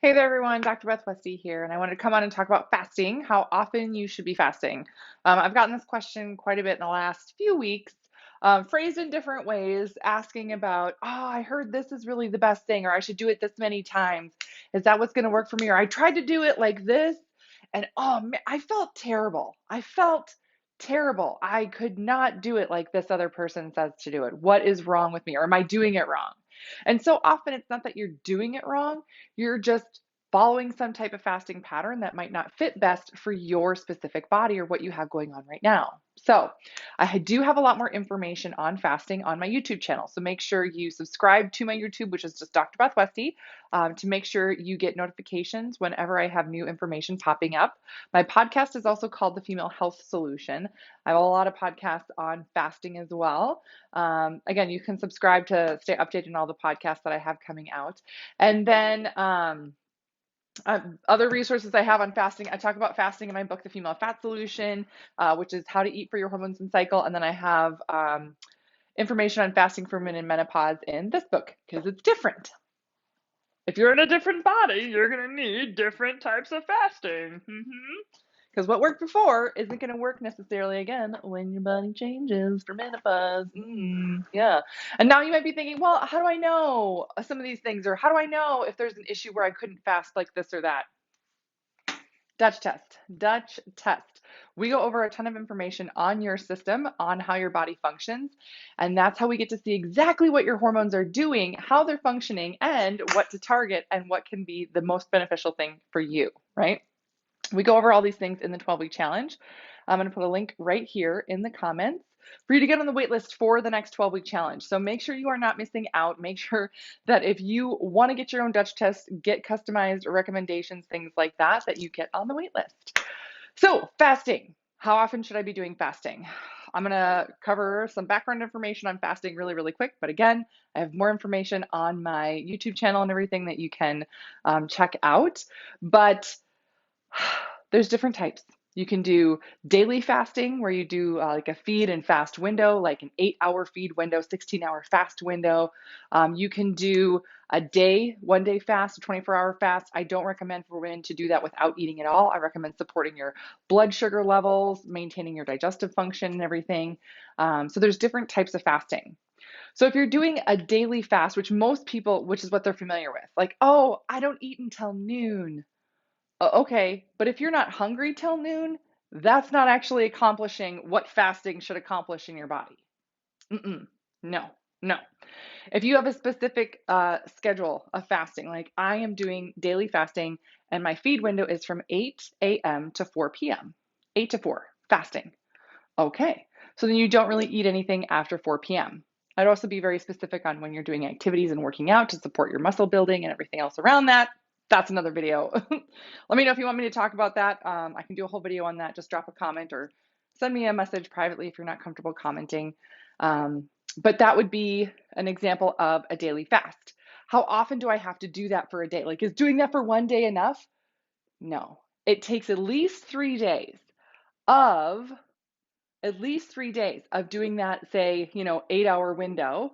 Hey there, everyone. Dr. Beth Westie here, and I wanted to come on and talk about fasting, how often you should be fasting. I've gotten this question quite a bit in the last few weeks, phrased in different ways, asking about, oh, I heard this is really the best thing, or I should do it this many times. Is that what's going to work for me? Or I tried to do it like this, and oh, man, I felt terrible. I felt terrible. I could not do it like this other person says to do it. What is wrong with me? Or am I doing it wrong? And so often it's not that you're doing it wrong. You're just following some type of fasting pattern that might not fit best for your specific body or what you have going on right now. So, I do have a lot more information on fasting on my YouTube channel. So, make sure you subscribe to my YouTube, which is just Dr. Beth Westie, to make sure you get notifications whenever I have new information popping up. My podcast is also called The Female Health Solution. I have a lot of podcasts on fasting as well. Again, you can subscribe to stay updated on all the podcasts that I have coming out. And then, other resources I have on fasting, I talk about fasting in my book, The Female Fat Solution, which is how to eat for your hormones and cycle. And then I have information on fasting for women in menopause in this book because it's different. If you're in a different body, you're going to need different types of fasting. Because what worked before isn't going to work necessarily again when your body changes for menopause. Yeah. And now you might be thinking, well, how do I know some of these things? Or how do I know if there's an issue where I couldn't fast like this or that? Dutch test. Dutch test. We go over a ton of information on your system, on how your body functions, and that's how we get to see exactly what your hormones are doing, how they're functioning, and what to target and what can be the most beneficial thing for you, right? We go over all these things in the 12-week challenge. I'm going to put a link right here in the comments for you to get on the wait list for the next 12-week challenge. So make sure you are not missing out. Make sure that if you want to get your own Dutch test, get customized recommendations, things like that, that you get on the wait list. So fasting. How often should I be doing fasting? I'm going to cover some background information on fasting really, really quick. But again, I have more information on my YouTube channel and everything that you can check out. But there's different types. You can do daily fasting where you do like a feed and fast window, like an 8-hour feed window, 16-hour fast window. You can do a day, 1-day fast, a 24-hour fast. I don't recommend for women to do that without eating at all. I recommend supporting your blood sugar levels, maintaining your digestive function and everything. So there's different types of fasting. So if you're doing a daily fast, which most people, which is what they're familiar with, like, oh, I don't eat until noon. Okay, but if you're not hungry till noon, that's not actually accomplishing what fasting should accomplish in your body. No, no. If you have a specific schedule of fasting, like I am doing daily fasting, and my feed window is from 8 a.m. to 4 p.m., 8 to 4 fasting. Okay, so then you don't really eat anything after 4 p.m. I'd also be very specific on when you're doing activities and working out to support your muscle building and everything else around that. That's another video. Let me know if you want me to talk about that. I can do a whole video on that. Just drop a comment or send me a message privately if you're not comfortable commenting. But that would be an example of a daily fast. How often do I have to do that for a day? Like, is doing that for one day enough? No. It takes of at least 3 days of doing that, say, 8-hour window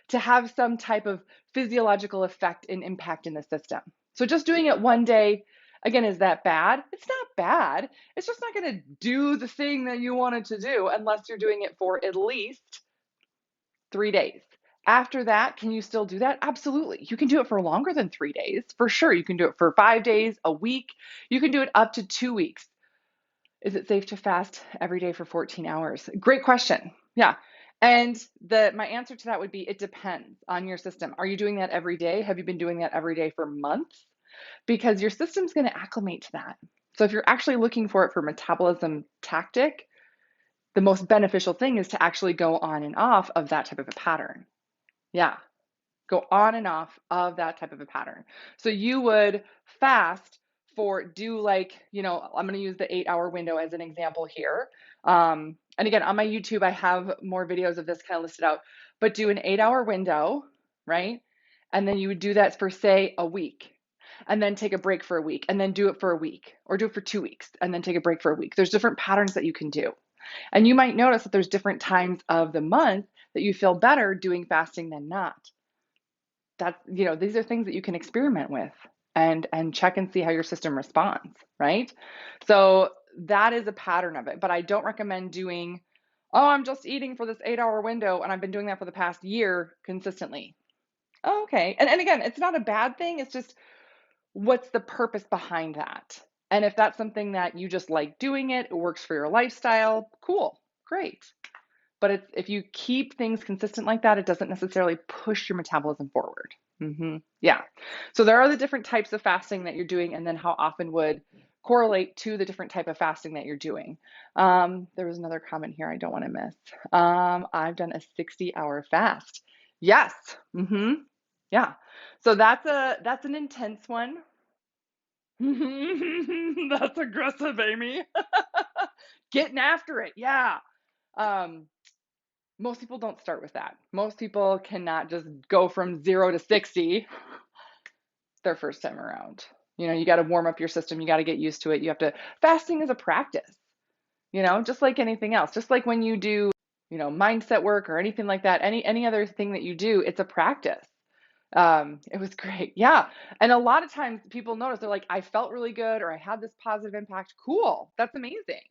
to have some type of physiological effect and impact in the system. So just doing it one day, again, is that bad? It's not bad. It's just not going to do the thing that you want it to do unless you're doing it for at least 3 days. After that, can you still do that? Absolutely. You can do it for longer than 3 days, for sure. You can do it for 5 days, a week. You can do it up to 2 weeks. Is it safe to fast every day for 14 hours? Great question. Yeah. And my answer to that would be it depends on your system. Are you doing that every day? Have you been doing that every day for months? Because your system's going to acclimate to that. So if you're actually looking for it for metabolism tactic, the most beneficial thing is to actually go on and off of that type of a pattern. Yeah. Go on and off of that type of a pattern. So you would fast I'm going to use the 8-hour window as an example here. And again, on my YouTube, I have more videos of this kind of listed out, but do an 8-hour window, right? And then you would do that for, say, a week, and then take a break for a week, and then do it for a week, or do it for 2 weeks, and then take a break for a week. There's different patterns that you can do. And you might notice that there's different times of the month that you feel better doing fasting than not. These are things that you can experiment with and check and see how your system responds, right? So that is a pattern of it. But I don't recommend doing, oh, I'm just eating for this 8 hour window and I've been doing that for the past year consistently. Oh, okay. And again, it's not a bad thing. It's just what's the purpose behind that? And if that's something that you just like doing it, it works for your lifestyle, cool, great. But if you keep things consistent like that, it doesn't necessarily push your metabolism forward. Yeah. So there are the different types of fasting that you're doing, and then how often would correlate to the different type of fasting that you're doing. There was another comment here I don't want to miss. I've done a 60-hour fast. Yes. Yeah. So that's an intense one. That's aggressive, Amy. Getting after it. Yeah. Um, Most people don't start with that. Most people cannot just go from 0 to 60 their first time around. You got to warm up your system. You got to get used to it. You have to, fasting is a practice, just like anything else. Just like when you do, mindset work or anything like that, any other thing that you do, it's a practice. It was great. Yeah. And a lot of times people notice, they're like, I felt really good, or I had this positive impact. Cool. That's amazing.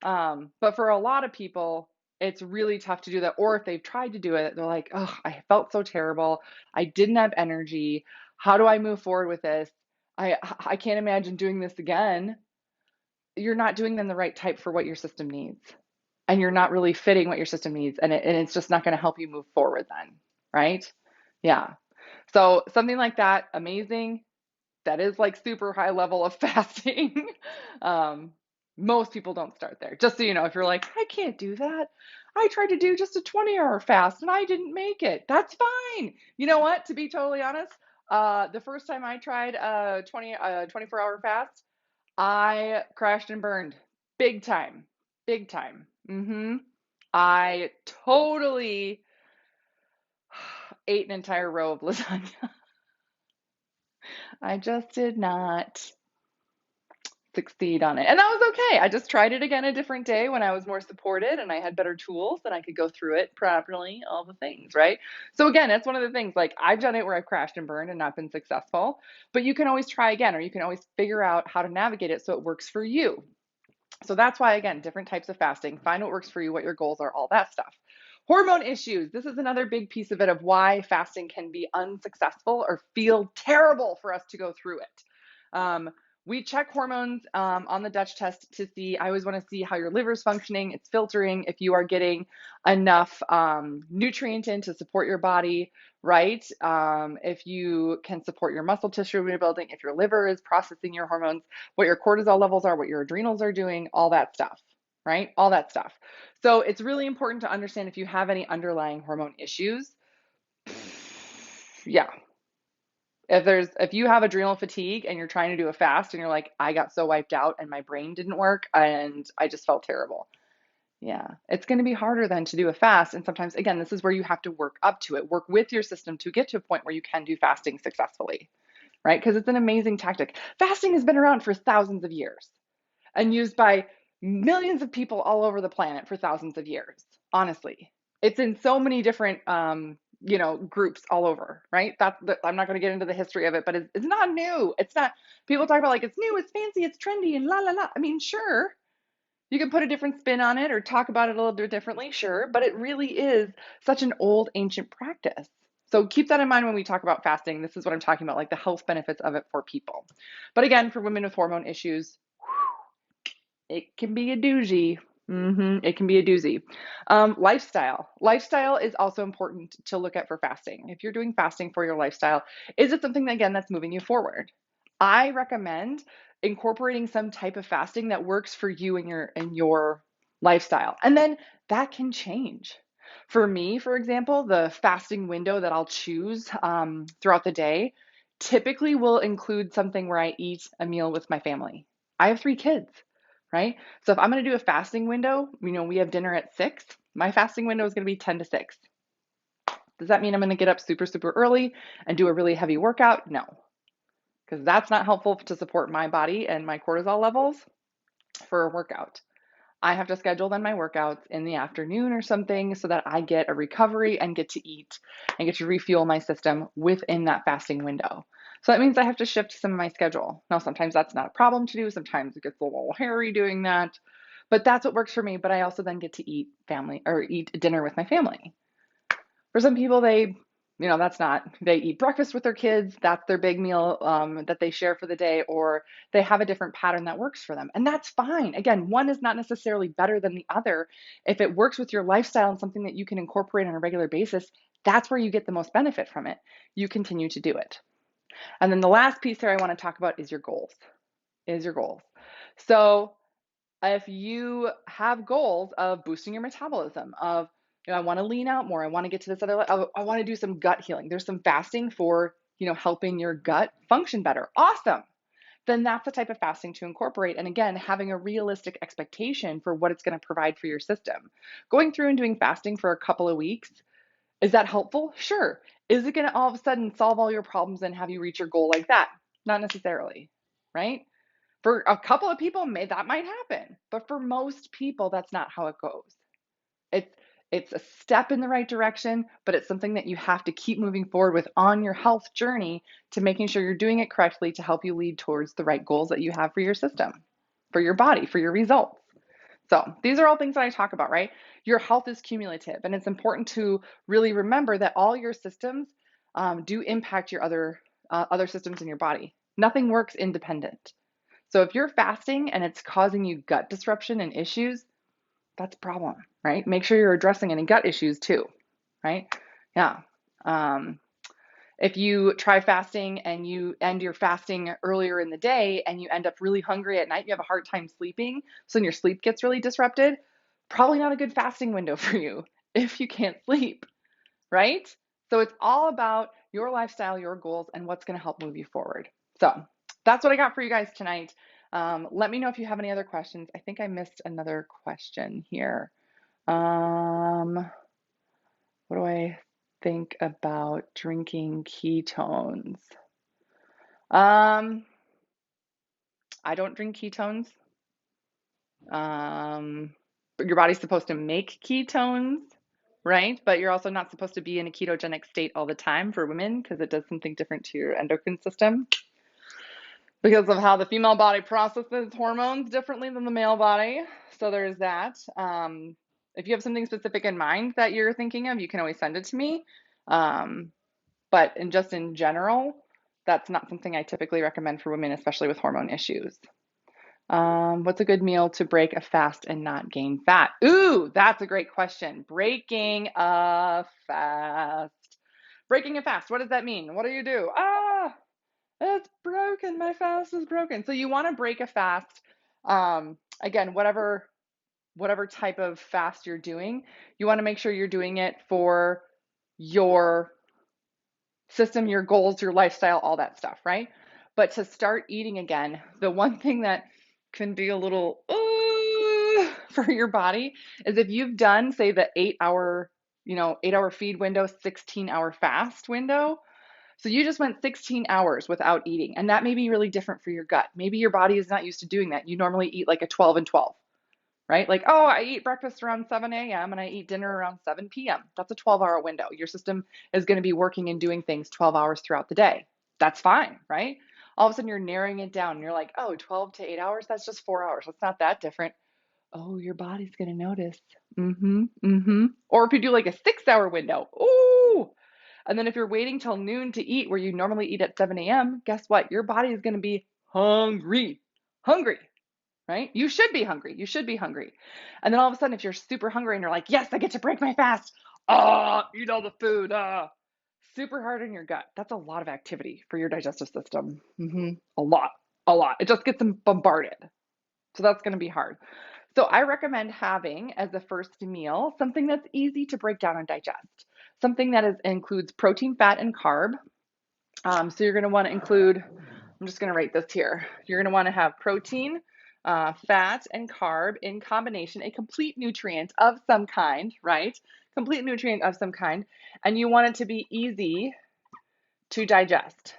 But for a lot of people, it's really tough to do that. Or if they've tried to do it, they're like, oh, I felt so terrible. I didn't have energy. How do I move forward with this? I can't imagine doing this again. You're not doing them the right type for what your system needs. And you're not really fitting what your system needs. And it's just not going to help you move forward then. Right? Yeah. So something like that, amazing. That is like super high level of fasting. um, Most people don't start there. Just so you know, if you're like, I can't do that. I tried to do just a 20-hour fast and I didn't make it. That's fine. You know what? To be totally honest, the first time I tried a 24-hour fast, I crashed and burned big time. Big time. I totally ate an entire row of lasagna. I just did not succeed on it. And that was okay. I just tried it again a different day when I was more supported and I had better tools and I could go through it properly, all the things, right? So again, it's one of the things, like I've done it where I've crashed and burned and not been successful, but you can always try again, or you can always figure out how to navigate it so it works for you. So that's why, again, different types of fasting, find what works for you, what your goals are, all that stuff. Hormone issues. This is another big piece of it, of why fasting can be unsuccessful or feel terrible for us to go through it. We check hormones on the Dutch test to see, I always want to see how your liver's functioning, it's filtering, if you are getting enough nutrient in to support your body, right? If you can support your muscle tissue rebuilding, if your liver is processing your hormones, what your cortisol levels are, what your adrenals are doing, all that stuff, right? All that stuff. So it's really important to understand if you have any underlying hormone issues. Yeah. If you have adrenal fatigue and you're trying to do a fast and you're like, I got so wiped out and my brain didn't work and I just felt terrible. Yeah, it's going to be harder then to do a fast. And sometimes, again, this is where you have to work up to it, work with your system to get to a point where you can do fasting successfully, right? Because it's an amazing tactic. Fasting has been around for thousands of years and used by millions of people all over the planet for thousands of years. Honestly, it's in so many different groups all over, right? I'm not going to get into the history of it, but it's not new. It's not, people talk about like it's new, it's fancy, it's trendy, and la la la. I mean, sure, you can put a different spin on it or talk about it a little bit differently, sure, but it really is such an old ancient practice. So keep that in mind when we talk about fasting. This is what I'm talking about, like the health benefits of it for people. But again, for women with hormone issues, it can be a doozy. It can be a doozy. Lifestyle. Lifestyle is also important to look at for fasting. If you're doing fasting for your lifestyle, is it something that, again, that's moving you forward? I recommend incorporating some type of fasting that works for you and your lifestyle. And then that can change. For me, for example, the fasting window that I'll choose throughout the day typically will include something where I eat a meal with my family. I have 3 kids, right? So if I'm going to do a fasting window, we have dinner at 6. My fasting window is going to be 10 to 6. Does that mean I'm going to get up super, super early and do a really heavy workout? No, because that's not helpful to support my body and my cortisol levels for a workout. I have to schedule then my workouts in the afternoon or something so that I get a recovery and get to eat and get to refuel my system within that fasting window. So that means I have to shift some of my schedule. Now, sometimes that's not a problem to do. Sometimes it gets a little hairy doing that, but that's what works for me. But I also then get to eat family or eat dinner with my family. For some people, that's not, they eat breakfast with their kids. That's their big meal that they share for the day, or they have a different pattern that works for them. And that's fine. Again, one is not necessarily better than the other. If it works with your lifestyle and something that you can incorporate on a regular basis, that's where you get the most benefit from it. You continue to do it. And then the last piece here I want to talk about is your goals. So if you have goals of boosting your metabolism, of, I want to lean out more, I want to get to this other level, I want to do some gut healing. There's some fasting for, helping your gut function better. Awesome. Then that's the type of fasting to incorporate. And again, having a realistic expectation for what it's going to provide for your system. Going through and doing fasting for a couple of weeks, is that helpful? Sure. Is it going to all of a sudden solve all your problems and have you reach your goal like that? Not necessarily, right? For a couple of people, that might happen, but for most people, that's not how it goes. It's a step in the right direction, but it's something that you have to keep moving forward with on your health journey to making sure you're doing it correctly to help you lead towards the right goals that you have for your system, for your body, for your results. So these are all things that I talk about, right? Your health is cumulative, and it's important to really remember that all your systems do impact your other systems in your body. Nothing works independent. So if you're fasting and it's causing you gut disruption and issues, that's a problem, right? Make sure you're addressing any gut issues too, right? Yeah. If you try fasting and you end your fasting earlier in the day and you end up really hungry at night, you have a hard time sleeping, so then your sleep gets really disrupted, probably not a good fasting window for you if you can't sleep, right? So it's all about your lifestyle, your goals, and what's going to help move you forward. So that's what I got for you guys tonight. Let me know if you have any other questions. I think I missed another question here. What do I think about drinking ketones? I don't drink ketones. But your body's supposed to make ketones, right? But you're also not supposed to be in a ketogenic state all the time for women because it does something different to your endocrine system because of how the female body processes hormones differently than the male body. So there's that. If you have something specific in mind that you're thinking of, you can always send it to me. But just in general, that's not something I typically recommend for women, especially with hormone issues. What's a good meal to break a fast and not gain fat? Ooh, that's a great question. Breaking a fast. Breaking a fast, what does that mean? What do you do? It's broken. My fast is broken. So you want to break a fast. Again, whatever type of fast you're doing, you want to make sure you're doing it for your system, your goals, your lifestyle, all that stuff, right? But to start eating again, the one thing that can be a little for your body is if you've done, say, the 8 hour, 8 hour feed window, 16-hour fast window. So you just went 16 hours without eating, and that may be really different for your gut. Maybe your body is not used to doing that. You normally eat like a 12 and 12. Right? Like, oh, I eat breakfast around 7 a.m. and I eat dinner around 7 p.m. That's a 12-hour window. Your system is going to be working and doing things 12 hours throughout the day. That's fine, right? All of a sudden you're narrowing it down and you're like, oh, 12 to 8 hours, that's just 4 hours. That's not that different. Oh, your body's going to notice. Or if you do like a 6-hour window, ooh. And then if you're waiting till noon to eat where you normally eat at 7 a.m., guess what? Your body is going to be hungry. Right? You should be hungry. And then all of a sudden, if you're super hungry and you're like, yes, I get to break my fast. Eat all the food. Super hard in your gut. That's a lot of activity for your digestive system. A lot. It just gets them bombarded. So that's going to be hard. So I recommend having as a first meal something that's easy to break down and digest. Something that includes protein, fat, and carb. So you're going to want to include, I'm just going to write this here. You're going to want to have protein, fat, and carb in combination, a complete nutrient of some kind, right? Complete nutrient of some kind. And you want it to be easy to digest.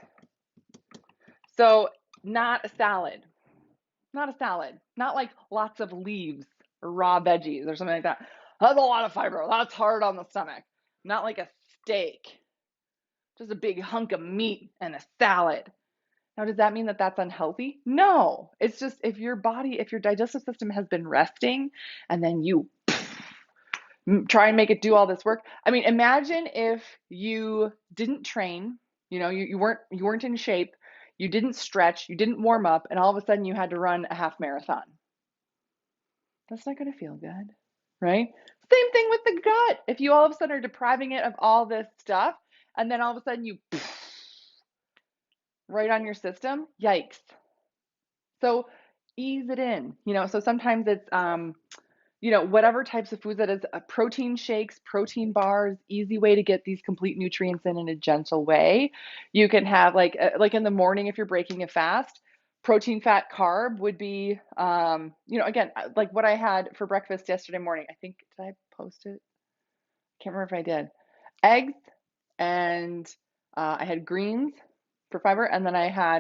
So not a salad. Not like lots of leaves or raw veggies or something like that. That's a lot of fiber. That's hard on the stomach. Not like a steak. just a big hunk of meat and a salad. Now, does that mean that that's unhealthy? No. It's just if your body, if your digestive system has been resting and then you try and make it do all this work. I mean, imagine if you didn't train, you weren't in shape, you didn't stretch, you didn't warm up, and all of a sudden you had to run a half marathon. That's not going to feel good, right? Same thing with the gut. If you all of a sudden are depriving it of all this stuff, and then all of a sudden you right on your system, yikes. So ease it in, so sometimes it's whatever types of foods that is, protein shakes, protein bars, easy way to get these complete nutrients in a gentle way. You can have like in the morning if you're breaking a fast, protein, fat, carb would be, again, like what I had for breakfast yesterday morning. I think, did I post it? Can't remember if I did. Eggs and I had greens for fiber, and then I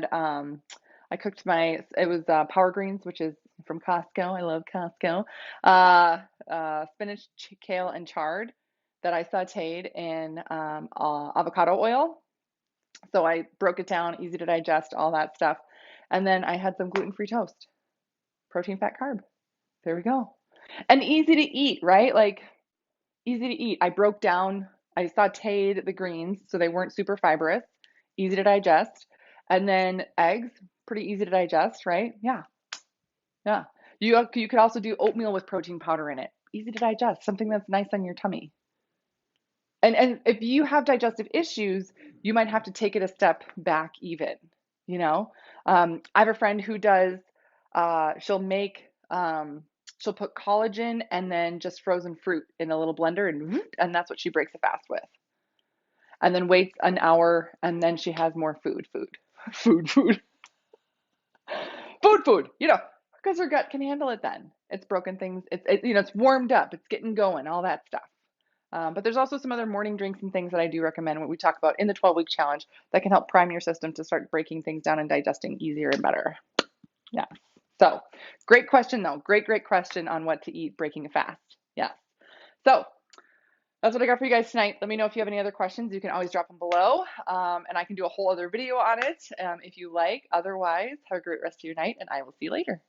cooked it was Power Greens, which is from Costco. I love Costco. Spinach, kale, and chard that I sauteed in avocado oil. So I broke it down, easy to digest, all that stuff. And then I had some gluten-free toast, protein, fat, carb. There we go. And easy to eat, right? Like easy to eat. I sauteed the greens so they weren't super fibrous, easy to digest. And then eggs, pretty easy to digest, right? Yeah. Yeah. You could also do oatmeal with protein powder in it. Easy to digest, something that's nice on your tummy. And if you have digestive issues, you might have to take it a step back even, you know? I have a friend who does, she'll make, she'll put collagen and then just frozen fruit in a little blender and that's what she breaks a fast with. And then waits an hour and then she has more food, food, because her gut can handle it then. It's broken things, it's warmed up, it's getting going, all that stuff. But there's also some other morning drinks and things that I do recommend what we talk about in the 12-week challenge that can help prime your system to start breaking things down and digesting easier and better. Yeah. So great question though. Great question on what to eat breaking a fast. Yeah. So that's what I got for you guys tonight. Let me know if you have any other questions. You can always drop them below, and I can do a whole other video on it if you like. Otherwise, have a great rest of your night, and I will see you later.